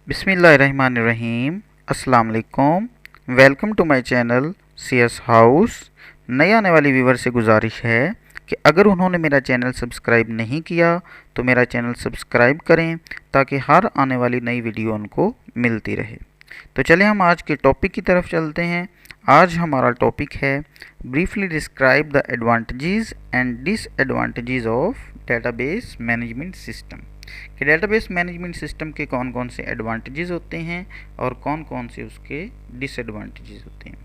बिस्मिल्लाहिर्रहमानिर्रहीम। अस्सलाम वालेकुम। Welcome to my channel CS house. नए आने वाली व्यूवर से गुजारिश है कि अगर उन्होंने मेरा चैनल सब्सक्राइब नहीं किया तो मेरा चैनल सब्सक्राइब करें ताकि हर आने वाली नई वीडियो उनको मिलती रहे। तो चलिए हम आज के टॉपिक की तरफ चलते हैं। आज हमारा टॉपिक है briefly describe the advantages and disadvantages of database management system. कि डेटाबेस मैनेजमेंट सिस्टम के कौन कौन से एडवांटेजेस होते हैं और कौन कौन से उसके डिसएडवांटेजेस होते हैं।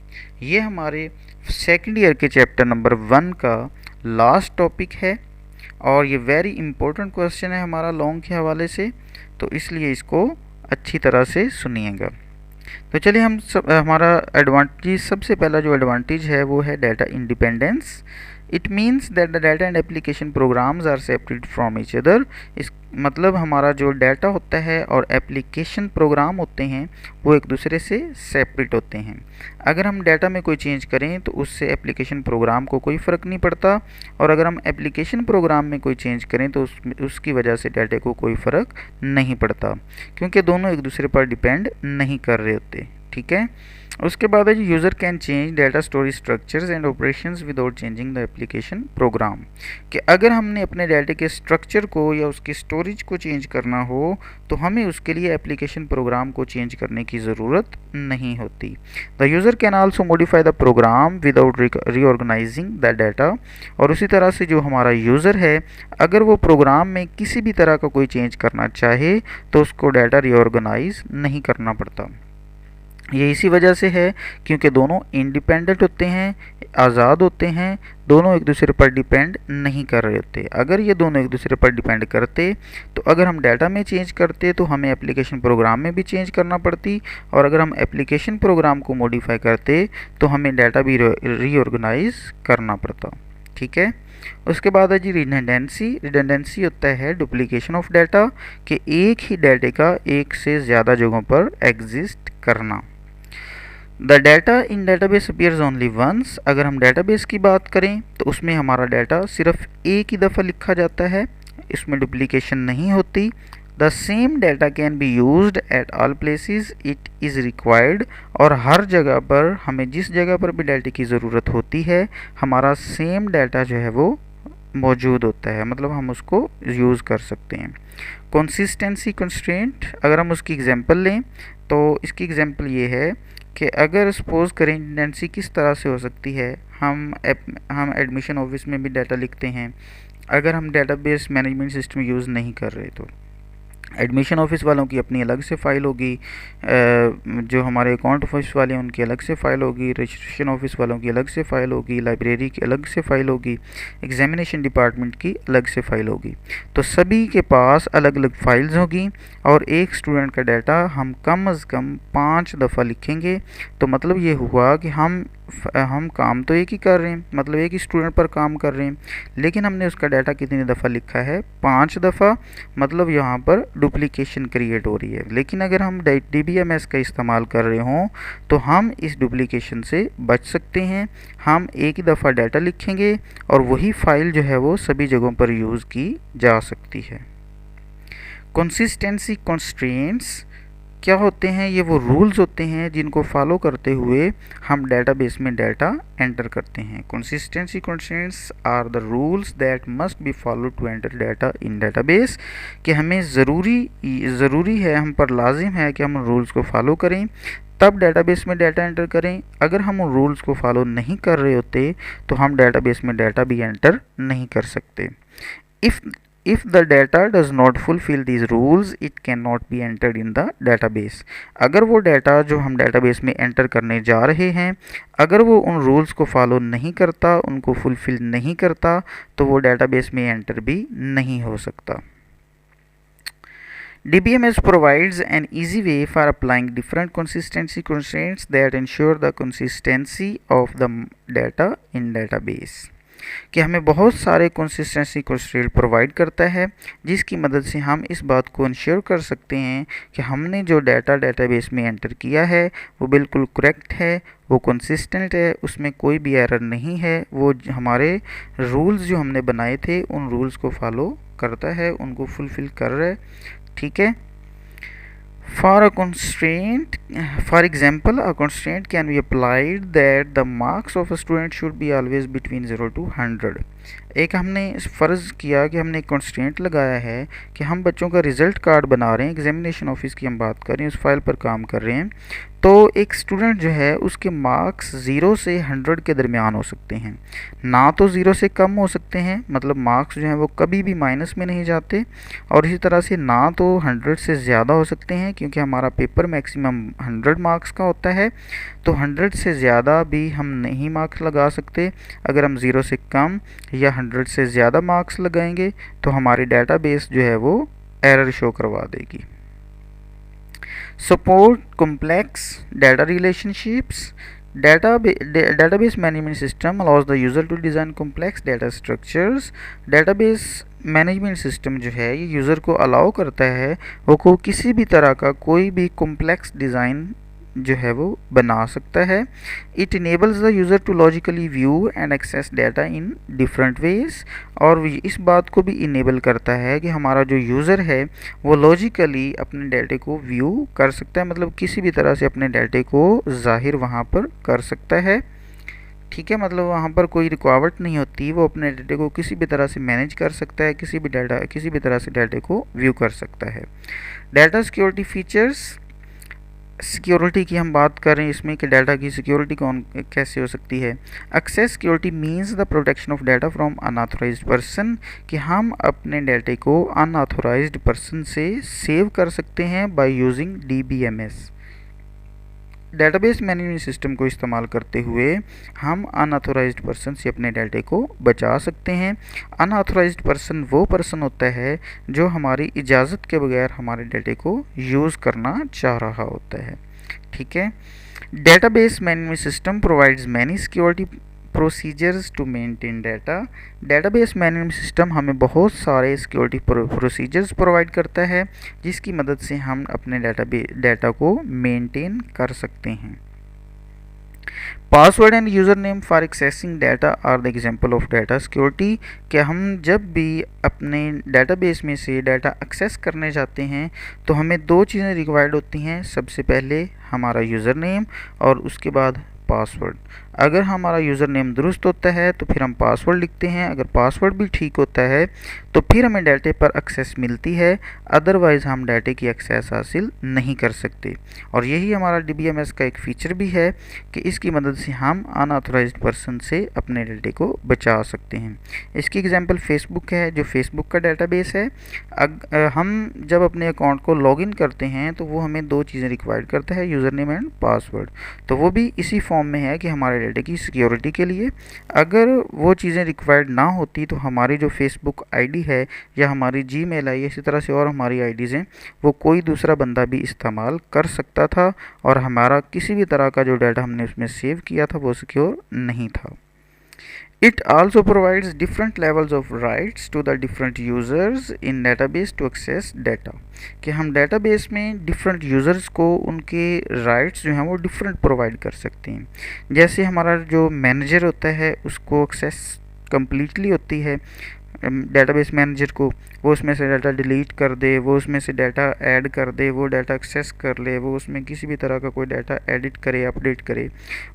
ये हमारे सेकंड ईयर के चैप्टर नंबर 1 का लास्ट टॉपिक है और ये वेरी इंपॉर्टेंट क्वेश्चन है हमारा लॉन्ग के हवाले से, तो इसलिए इसको अच्छी तरह से सुनिएगा। तो चलिए हमारा एडवांटेज, सबसे पहला जो एडवांटेज है वो है data independence. It means that the data and application programs are separate from each other. इस मतलब हमारा जो डाटा होता है और एप्लीकेशन प्रोग्राम होते हैं वो एक दूसरे से सेपरेट होते हैं। अगर हम डाटा में कोई चेंज करें तो उससे एप्लीकेशन प्रोग्राम को कोई फ़र्क नहीं पड़ता, और अगर हम एप्लीकेशन प्रोग्राम में कोई चेंज करें तो उसकी वजह से डाटा को कोई फ़र्क नहीं पड़ता, क्योंकि दोनों एक दूसरे पर डिपेंड नहीं कर रहे होते। ठीक है। उसके बाद है user can change data storage structures and operations without changing the application program. कि अगर हमने अपने डाटा के स्ट्रक्चर को या उसकी स्टोरेज को चेंज करना हो तो हमें उसके लिए एप्लीकेशन प्रोग्राम को चेंज करने की ज़रूरत नहीं होती। The user can also modify the program without reorganising the data. और उसी तरह से जो हमारा यूज़र है, अगर वो प्रोग्राम में किसी भी तरह का कोई चेंज करना चाहे तो उसको डाटा रीऑर्गेनाइज नहीं करना पड़ता। ये इसी वजह से है क्योंकि दोनों इंडिपेंडेंट होते हैं, आज़ाद होते हैं, दोनों एक दूसरे पर डिपेंड नहीं कर रहे होते। अगर ये दोनों एक दूसरे पर डिपेंड करते तो अगर हम डाटा में चेंज करते तो हमें एप्लीकेशन प्रोग्राम में भी चेंज करना पड़ती, और अगर हम एप्लीकेशन प्रोग्राम को मॉडिफाई करते तो हमें डाटा भी रीऑर्गेनाइज करना पड़ता। ठीक है। उसके बाद है जी रिडंडेंसी। रिडंडेंसी होता है डुप्लीकेशन ऑफ डाटा, कि एक ही डाटे का एक से ज़्यादा जगहों पर एग्जिस्ट करना। The data in database appears only once. अगर हम डाटाबेस की बात करें तो उसमें हमारा डाटा सिर्फ एक ही दफ़ा लिखा जाता है, इसमें डुप्लीकेशन नहीं होती। The same data can be used at all places it is required. और हर जगह पर हमें जिस जगह पर भी डाटा की ज़रूरत होती है हमारा सेम डाटा जो है वो मौजूद होता है, मतलब हम उसको यूज़ कर सकते हैं। कंसिस्टेंसी कंस्ट्रेंट, अगर हम उसकी एग्जांपल लें तो इसकी एग्जांपल ये है कि अगर सपोज़ करें रिडंडेंसी किस तरह से हो सकती है। हम एडमिशन ऑफिस में भी डाटा लिखते हैं, अगर हम डेटाबेस मैनेजमेंट सिस्टम यूज़ नहीं कर रहे तो एडमिशन ऑफिस वालों की अपनी अलग से फ़ाइल होगी, जो हमारे अकाउंट ऑफिस वाले हैं उनकी अलग से फ़ाइल होगी, रजिस्ट्रेशन ऑफिस वालों की अलग से फ़ाइल होगी, लाइब्रेरी की अलग से फ़ाइल होगी, एग्जामिनेशन डिपार्टमेंट की अलग से फ़ाइल होगी। तो सभी के पास अलग अलग फ़ाइल्स होगी, और एक स्टूडेंट का डाटा हम कम अज़ कम 5 दफ़ा लिखेंगे। तो मतलब ये हुआ कि हम काम तो एक ही कर रहे हैं, मतलब एक ही स्टूडेंट पर काम कर रहे हैं, लेकिन हमने उसका डाटा कितनी दफ़ा लिखा है? 5 दफ़ा। मतलब यहाँ पर डुप्लीकेशन क्रिएट हो रही है। लेकिन अगर हम DBMS का इस्तेमाल कर रहे हों तो हम इस डुप्लीकेशन से बच सकते हैं। हम एक ही दफ़ा डाटा लिखेंगे और वही फाइल जो है वो सभी जगहों पर यूज़ की जा सकती है। कंसिस्टेंसी कंस्ट्रेंट्स क्या होते हैं? ये वो रूल्स होते हैं जिनको फॉलो करते हुए हम डेटाबेस में डाटा एंटर करते हैं। Consistency constraints are the rules that must be follow to enter data in database. कि हमें ज़रूरी है, हम पर लाजिम है कि हम रूल्स को फॉलो करें तब डेटाबेस में डाटा एंटर करें। अगर हम उन रूल्स को फॉलो नहीं कर रहे होते तो हम डेटाबेस में डाटा भी एंटर नहीं कर सकते। If the data does not fulfill these rules, it cannot be entered in the database. अगर वो डाटा जो हम डेटाबेस में एंटर करने जा रहे हैं, अगर वो उन रूल्स को फॉलो नहीं करता, उनको फुलफिल नहीं करता, तो वो डेटाबेस में एंटर भी नहीं हो सकता। DBMS provides an easy way for applying different consistency constraints that ensure the consistency of the data in database. कि हमें बहुत सारे कंसिस्टेंसी कंस्ट्रेंट प्रोवाइड करता है जिसकी मदद से हम इस बात को इंश्योर कर सकते हैं कि हमने जो डाटा डेटाबेस में एंटर किया है वो बिल्कुल करेक्ट है, वो कंसिस्टेंट है, उसमें कोई भी एरर नहीं है, वो हमारे रूल्स जो हमने बनाए थे उन रूल्स को फॉलो करता है, उनको फुलफ़िल कर रहा है। ठीक है। For a constraint, for example, a constraint can be applied that the marks of a student should be always between 0 to 100. एक हमने फ़र्ज़ किया कि हमने एक कंस्ट्रेंट लगाया है कि हम बच्चों का रिज़ल्ट कार्ड बना रहे हैं, एग्जामिनेशन ऑफिस की हम बात कर रहे हैं, उस फाइल पर काम कर रहे हैं। तो एक स्टूडेंट जो है उसके मार्क्स 0 से 100 के दरमियान हो सकते हैं, ना तो 0 से कम हो सकते हैं, मतलब मार्क्स जो हैं वो कभी भी माइनस में नहीं जाते, और इसी तरह से ना तो 100 से ज़्यादा हो सकते हैं क्योंकि हमारा पेपर मैक्सिमम 100 मार्क्स का होता है। तो 100 से ज़्यादा भी हम नहीं मार्क्स लगा सकते। अगर हम 0 से कम या 100 से ज़्यादा मार्क्स लगाएंगे तो हमारी डेटाबेस जो है वो एरर शो करवा देगी। Support complex data relationships. Database management system allows the user to design complex data structures. Database management system जो है ये यूज़र को अलाउ करता है वो को किसी भी तरह का कोई भी कॉम्प्लेक्स डिज़ाइन जो है वो बना सकता है। It enables the user to logically view and access data in different ways, और इस बात को भी इनेबल करता है कि हमारा जो यूज़र है वो लॉजिकली अपने डाटे को व्यू कर सकता है, मतलब किसी भी तरह से अपने डाटे को ज़ाहिर वहाँ पर कर सकता है। ठीक है, मतलब वहाँ पर कोई रुकावट नहीं होती, वो अपने डाटे को किसी भी तरह से मैनेज कर सकता है, किसी भी तरह से डाटे को व्यू कर सकता है। डाटा सिक्योरिटी फीचर्स, सिक्योरिटी की हम बात कर रहे हैं इसमें कि डाटा की सिक्योरिटी कौन कैसे हो सकती है। Access security means the protection of data from unauthorised person, कि हम अपने डाटे को अनऑथोराइज्ड पर्सन से सेव कर सकते हैं by using DBMS। Database management system को इस्तेमाल करते हुए हम अनऑथोराइज्ड पर्सन से अपने डाटे को बचा सकते हैं। अनऑथोराइज्ड पर्सन वो पर्सन होता है जो हमारी इजाज़त के बगैर हमारे डाटे को यूज़ करना चाह रहा होता है। ठीक है, database management system provides many security procedures to maintain data. Database management system हमें बहुत सारे सिक्योरिटी प्रोसीजर्स प्रोवाइड करता है जिसकी मदद से हम अपने डाटा को मेंटेन कर सकते हैं। Password and user name for accessing data are the example of data security, कि हम जब भी अपने डाटाबेस में से डाटा एक्सेस करने जाते हैं तो हमें दो चीज़ें रिक्वायर्ड होती हैं। सबसे पहले हमारा यूज़र नेम और उसके बाद पासवर्ड। अगर हमारा यूज़र नेम दुरुस्त होता है तो फिर हम पासवर्ड लिखते हैं, अगर पासवर्ड भी ठीक होता है तो फिर हमें डाटे पर एक्सेस मिलती है, अदरवाइज़ हम डाटे की एक्सेस हासिल नहीं कर सकते। और यही हमारा DBMS का एक फ़ीचर भी है कि इसकी मदद से हम अनऑथोराइज्ड पर्सन से अपने डाटे को बचा सकते हैं। इसकी एग्जांपल फेसबुक है, जो फेसबुक का डाटाबेस है। हम जब अपने अकाउंट को लॉगिन करते हैं तो वो हमें दो चीज़ें रिक्वायर्ड करता है, यूज़र नेम एंड पासवर्ड। तो वो भी इसी फॉर्म में है कि हमारे डाटा की सिक्योरिटी के लिए। अगर वो चीज़ें रिक्वायर्ड ना होती तो हमारी जो फेसबुक आईडी है या हमारी जीमेल है, इसी तरह से और हमारी आईडीज़ हैं, वो कोई दूसरा बंदा भी इस्तेमाल कर सकता था और हमारा किसी भी तरह का जो डाटा हमने उसमें सेव किया था वो सिक्योर नहीं था। It also provides different levels of rights to the different users in database to access data, कि हम database में different users को उनके rights जो हैं वो different provide कर सकते हैं। जैसे हमारा जो manager होता है उसको access completely होती है डेटाबेस मैनेजर को, वो उसमें से डाटा डिलीट कर दे, वो उसमें से डाटा ऐड कर दे, वो डाटा एक्सेस कर ले, वो उसमें किसी भी तरह का कोई डाटा एडिट करे, अपडेट करे,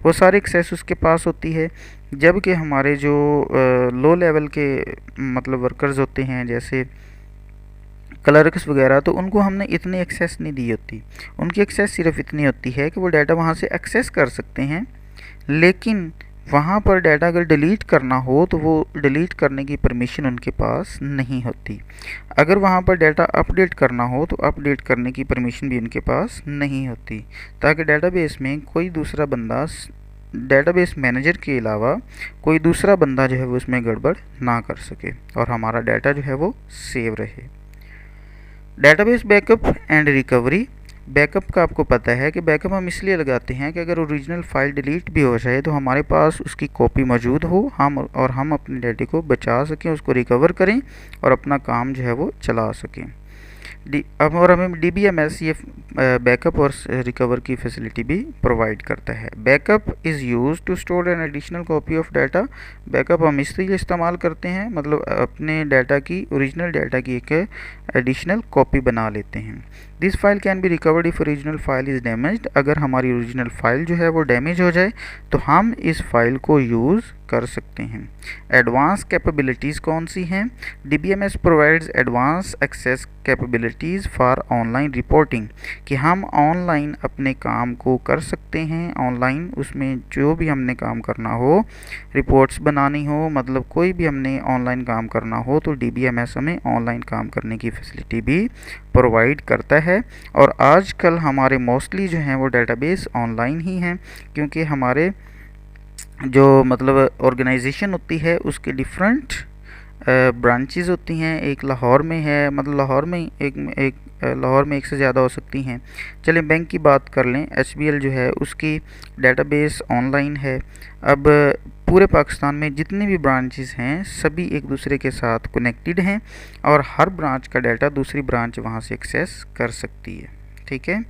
वो सारी एक्सेस उसके पास होती है। जबकि हमारे जो लो लेवल के मतलब वर्कर्स होते हैं जैसे क्लर्क्स वगैरह, तो उनको हमने इतनी एक्सेस नहीं दी होती। उनकी एक्सेस सिर्फ इतनी होती है कि वो डाटा वहाँ से एक्सेस कर सकते हैं, लेकिन वहाँ पर डाटा अगर डिलीट करना हो तो वो डिलीट करने की परमिशन उनके पास नहीं होती। अगर वहाँ पर डाटा अपडेट करना हो तो अपडेट करने की परमिशन भी उनके पास नहीं होती, ताकि डाटाबेस में कोई दूसरा बंदा, डेटाबेस मैनेजर के अलावा कोई दूसरा बंदा जो है वो उसमें गड़बड़ ना कर सके और हमारा डाटा जो है वो सेव रहे। Database backup and recovery. Backup का आपको पता है कि बैकअप हम इसलिए लगाते हैं कि अगर ओरिजिनल फाइल डिलीट भी हो जाए तो हमारे पास उसकी कॉपी मौजूद हो, हम अपने डाटे को बचा सकें, उसको रिकवर करें और अपना काम जो है वो चला सकें। अब और हमें DBMS ये बैकअप और रिकवर की फैसिलिटी भी प्रोवाइड करता है। Backup is use to store an additional copy of data. Backup हम इसलिए इस्तेमाल करते हैं, मतलब अपने डाटा की, ओरिजिनल डाटा की एक एडिशनल कॉपी बना लेते हैं। This file can be recovered if original file is damaged. अगर हमारी ओरिजिनल फाइल जो है वो डैमेज हो जाए तो हम इस फाइल को यूज़ कर सकते हैं। एडवांस कैपेबिलिटीज़ कौन सी हैं? DBMS provides advance access capabilities for online reporting, कि हम ऑनलाइन अपने काम को कर सकते हैं। ऑनलाइन उसमें जो भी हमने काम करना हो, रिपोर्ट्स बनानी हो, मतलब कोई भी हमने ऑनलाइन काम करना हो तो DBMS हमें ऑनलाइन काम करने की फैसिलिटी भी प्रोवाइड करता है। और आजकल हमारे मोस्टली जो हैं वो डेटाबेस ऑनलाइन ही हैं, क्योंकि हमारे जो मतलब ऑर्गेनाइजेशन होती है उसके डिफरेंट ब्रांचेस होती हैं। एक लाहौर में है, मतलब लाहौर में लाहौर में एक से ज़्यादा हो सकती हैं। चलें बैंक की बात कर लें, HBL जो है उसकी डेटाबेस ऑनलाइन है। अब पूरे पाकिस्तान में जितने भी ब्रांचेस हैं सभी एक दूसरे के साथ कनेक्टेड हैं और हर ब्रांच का डाटा दूसरी ब्रांच वहाँ से एक्सेस कर सकती है। ठीक है,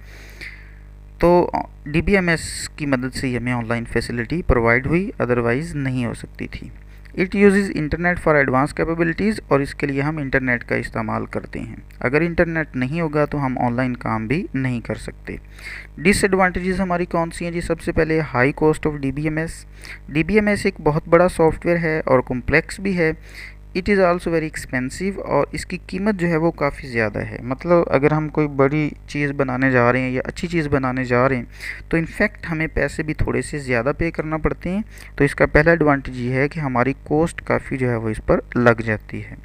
तो DBMS की मदद से हमें ऑनलाइन फैसिलिटी प्रोवाइड हुई, अदरवाइज़ नहीं हो सकती थी। It use internet for advance capabilities, और इसके लिए हम इंटरनेट का इस्तेमाल करते हैं। अगर इंटरनेट नहीं होगा तो हम ऑनलाइन काम भी नहीं कर सकते। डिसएडवांटेजेस हमारी कौन सी हैं जी? सबसे पहले high cost of DBMS। DBMS एक बहुत बड़ा सॉफ्टवेयर है और कॉम्प्लेक्स भी है। It is also very expensive, और इसकी कीमत जो है वो काफ़ी ज़्यादा है। मतलब अगर हम कोई बड़ी चीज़ बनाने जा रहे हैं या अच्छी चीज़ बनाने जा रहे हैं तो इनफैक्ट हमें पैसे भी थोड़े से ज़्यादा पे करना पड़ते हैं। तो इसका पहला एडवांटेज ये है कि हमारी कॉस्ट काफ़ी जो है वो इस पर लग जाती है।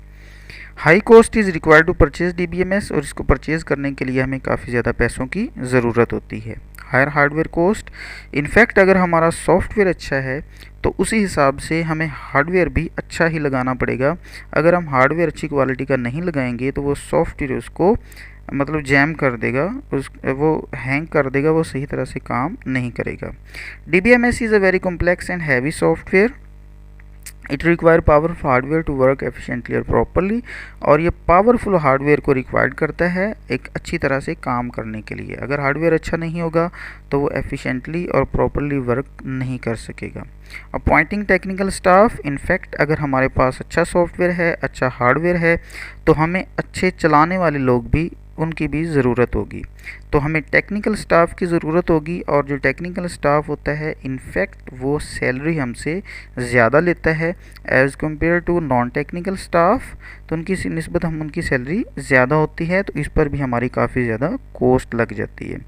High cost is required to purchase DBMS, और इसको परचेज़ करने के लिए हमें काफ़ी ज़्यादा पैसों की ज़रूरत होती है। हायर हार्डवेयर कॉस्ट, इनफैक्ट अगर हमारा सॉफ्टवेयर अच्छा है तो उसी हिसाब से हमें हार्डवेयर भी अच्छा ही लगाना पड़ेगा। अगर हम हार्डवेयर अच्छी क्वालिटी का नहीं लगाएंगे तो वो सॉफ्टवेयर उसको मतलब जैम कर देगा, वो हैंग कर देगा, वो सही तरह से काम नहीं करेगा। DBMS is a very complex and heavy software. It require powerful hardware to work efficiently और प्रॉपरली, और ये पावरफुल हार्डवेयर को रिक्वायर्ड करता है एक अच्छी तरह से काम करने के लिए। अगर हार्डवेयर अच्छा नहीं होगा तो वो एफिशिएंटली और प्रॉपरली वर्क नहीं कर सकेगा। अपॉइंटिंग टेक्निकल स्टाफ, इनफैक्ट अगर हमारे पास अच्छा सॉफ्टवेयर है, अच्छा हार्डवेयर है, तो हमें अच्छे चलाने वाले लोग भी, उनकी भी ज़रूरत होगी। तो हमें टेक्निकल स्टाफ की ज़रूरत होगी, और जो टेक्निकल स्टाफ होता है इनफैक्ट वो सैलरी हमसे ज़्यादा लेता है as compare to non technical staff. तो उनकी निस्बत हम उनकी सैलरी ज़्यादा होती है, तो इस पर भी हमारी काफ़ी ज़्यादा कॉस्ट लग जाती है।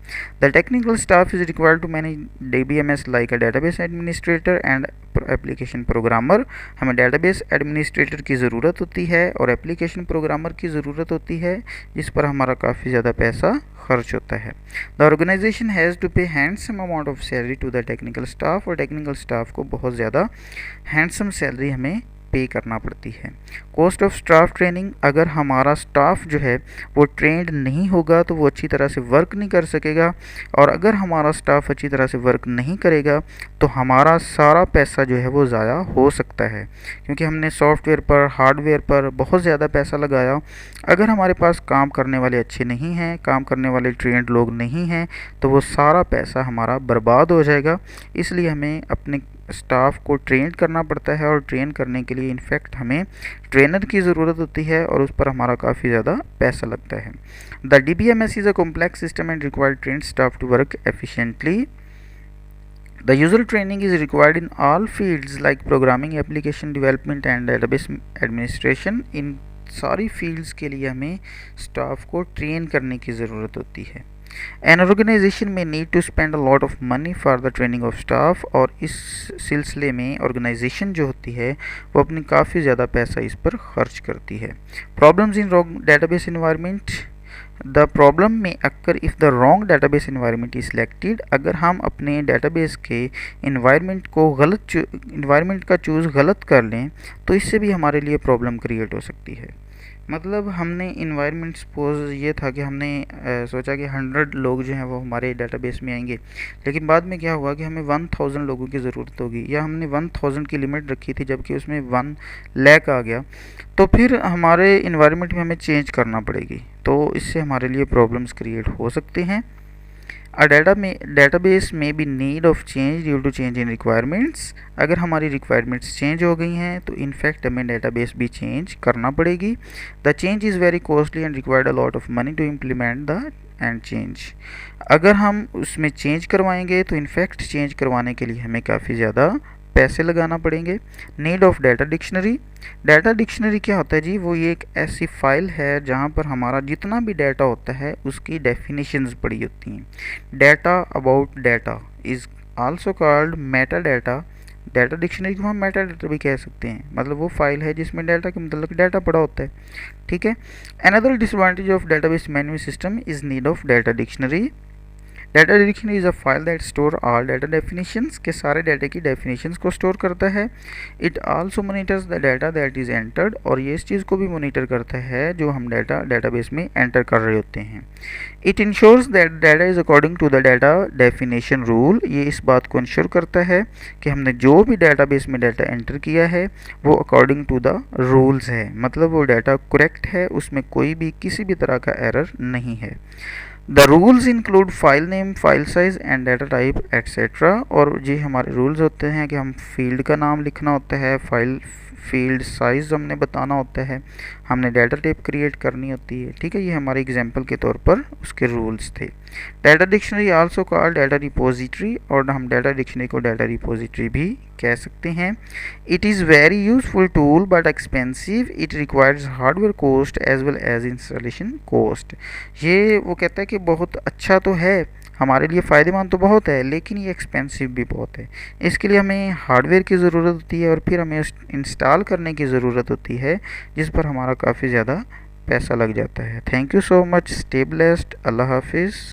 The technical staff is required to manage DBMS like a database administrator and application programmer. हमें डेटाबेस एडमिनिस्ट्रेटर की ज़रूरत होती है और एप्लीकेशन प्रोग्रामर की ज़रूरत होती है, जिस पर हमारा काफ़ी ज़्यादा पैसा खर्च होता है। The organisation has to pay handsome amount of salary to the technical staff, और टेक्निकल स्टाफ को बहुत ज़्यादा हैंडसम सैलरी हमें पे करना पड़ती है। कॉस्ट ऑफ स्टाफ ट्रेनिंग, अगर हमारा स्टाफ जो है वो ट्रेंड नहीं होगा तो वो अच्छी तरह से वर्क नहीं कर सकेगा, और अगर हमारा स्टाफ अच्छी तरह से वर्क नहीं करेगा तो हमारा सारा पैसा जो है वो ज़ाया हो सकता है, क्योंकि हमने सॉफ्टवेयर पर, हार्डवेयर पर बहुत ज़्यादा पैसा लगाया। अगर हमारे पास काम करने वाले अच्छे नहीं हैं, काम करने वाले ट्रेंड लोग नहीं हैं, तो वो सारा पैसा हमारा बर्बाद हो जाएगा। इसलिए हमें अपने स्टाफ को ट्रेन करना पड़ता है, और ट्रेन करने के लिए इनफैक्ट हमें ट्रेनर की ज़रूरत होती है, और उस पर हमारा काफ़ी ज़्यादा पैसा लगता है। The DBMS is a complex system and required train staff to work efficiently. The usual training is required in all fields like programming, application development and database administration. इन सारी फील्ड्स के लिए हमें स्टाफ को ट्रेन करने की ज़रूरत होती है। An organization may need to spend a lot of money for the training of staff, और इस सिलसिले में ऑर्गेनाइजेशन जो होती है वो अपनी काफ़ी ज़्यादा पैसा इस पर खर्च करती है। Problems in wrong database environment, the problem may occur if the wrong database environment is selected, अगर हम अपने डेटाबेस के इन्वायरमेंट का चूज़ गलत कर लें तो इससे भी हमारे लिए प्रॉब्लम क्रिएट हो सकती है। मतलब हमने इन्वायरमेंट सपोज ये था कि हमने सोचा कि 100 लोग जो हैं वो हमारे डेटाबेस में आएंगे, लेकिन बाद में क्या हुआ कि हमें 1000 लोगों की ज़रूरत होगी, या हमने 1000 की लिमिट रखी थी जबकि उसमें 1 लाख आ गया, तो फिर हमारे इन्वायरमेंट में हमें चेंज करना पड़ेगी, तो इससे हमारे लिए प्रॉब्लम्स क्रिएट हो सकते हैं। डेटाबेस में भी need of change due to change in requirements. अगर हमारी रिक्वायरमेंट्स चेंज हो गई हैं तो इनफैक्ट हमें डेटाबेस भी चेंज करना पड़ेगी। The change is very costly and required a lot of money to implement the and change. अगर हम उसमें चेंज करवाएंगे तो इनफैक्ट चेंज करवाने के लिए हमें काफ़ी ज़्यादा पैसे लगाना पड़ेंगे। Need of data dictionary. Data dictionary क्या होता है जी? वो ये एक ऐसी फाइल है जहाँ पर हमारा जितना भी डाटा होता है उसकी डेफिनेशंस पड़ी होती हैं। Data about data is also called Meta data. Data dictionary को हम मेटा डाटा भी कह सकते हैं, मतलब वो फाइल है जिसमें डाटा के मतलब डाटा पड़ा होता है। ठीक है। Another disadvantage of database management system is need of data dictionary. Data dictionary is a file that store all data definitions, के सारे डाटा की डेफिनेशंस को स्टोर करता है। It also monitors the data that is entered, और ये इस चीज़ को भी मॉनिटर करता है जो हम डाटाबेस में एंटर कर रहे होते हैं। It ensures that data is according to the data definition rule, ये इस बात को इंश्योर करता है कि हमने जो भी डाटाबेस में डाटा एंटर किया है वो अकॉर्डिंग टू द रूल्स है, मतलब वो डाटा करेक्ट है, उसमें कोई भी किसी भी तरह का एरर नहीं है। The rules include file name, file size and data type etcetera. और ये हमारे रूल्स होते हैं कि हम फील्ड का नाम लिखना होता है, फाइल फील्ड साइज हमने बताना होता है, हमने डाटा टाइप क्रिएट करनी होती है। ठीक है, ये हमारे एग्जांपल के तौर पर उसके रूल्स थे। Data dictionary also called data repository, और हम डाटा डिक्शनरी को डाटा रिपोजिटरी भी कह सकते हैं। It is very useful tool but expensive. It requires hardware cost as well as installation cost. ये वो कहता है कि बहुत अच्छा तो है, हमारे लिए फ़ायदेमंद तो बहुत है, लेकिन ये एक्सपेंसिव भी बहुत है। इसके लिए हमें हार्डवेयर की ज़रूरत होती है और फिर हमें इंस्टॉल करने की ज़रूरत होती है, जिस पर हमारा काफ़ी ज़्यादा पैसा लग जाता है। Thank you so much. Stay blessed. Allah हाफिज़।